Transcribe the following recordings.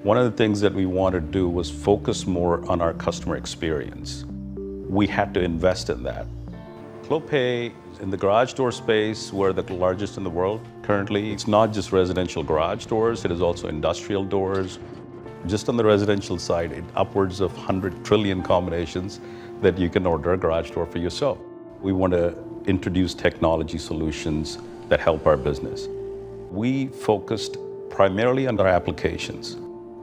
One of the things that we wanted to do was focus more on our customer experience. We had to invest in that. Clopay, in the garage door space, we're the largest in the world currently. It's not just residential garage doors, it is also industrial doors. Just on the residential side, upwards of 100 trillion combinations that you can order a garage door for yourself. We want to introduce technology solutions that help our business. We focused primarily on our applications.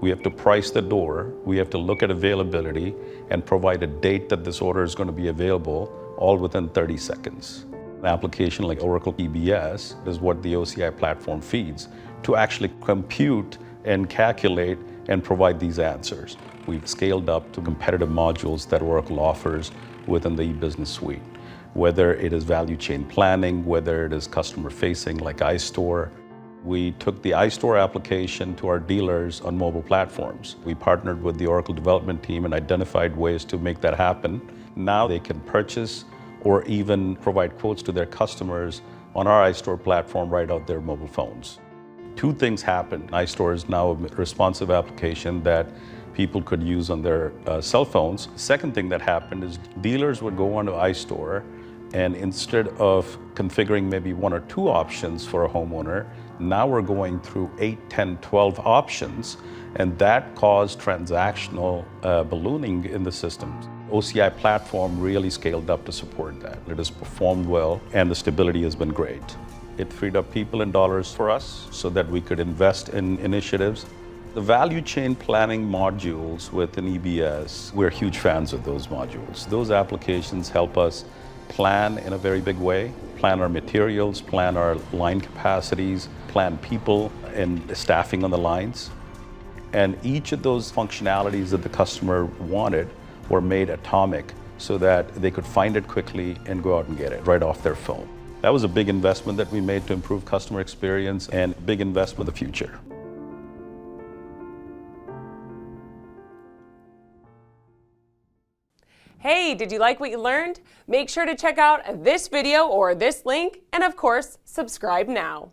We have to price the door, we have to look at availability and provide a date that this order is going to be available, all within 30 seconds. An application like Oracle EBS is what the OCI platform feeds to actually compute and calculate and provide these answers. We've scaled up to competitive modules that Oracle offers within the e-business suite, whether it is value chain planning, whether it is customer facing like iStore. We took the iStore application to our dealers on mobile platforms. We partnered with the Oracle development team and identified ways to make that happen. Now they can purchase or even provide quotes to their customers on our iStore platform right out their mobile phones. Two things happened. iStore is now a responsive application that people could use on their cell phones. Second thing that happened is dealers would go onto iStore, and instead of configuring maybe one or two options for a homeowner, now we're going through 8, 10, 12 options, and that caused transactional ballooning in the systems. OCI platform really scaled up to support that. It has performed well, and the stability has been great. It freed up people and dollars for us so that we could invest in initiatives. The value chain planning modules within EBS, we're huge fans of those modules. Those applications help us plan in a very big way, plan our materials, plan our line capacities, plan people and staffing on the lines. And each of those functionalities that the customer wanted were made atomic so that they could find it quickly and go out and get it right off their phone. That was a big investment that we made to improve customer experience and a big investment in the future. Hey, did you like what you learned? Make sure to check out this video or this link, and of course, subscribe now.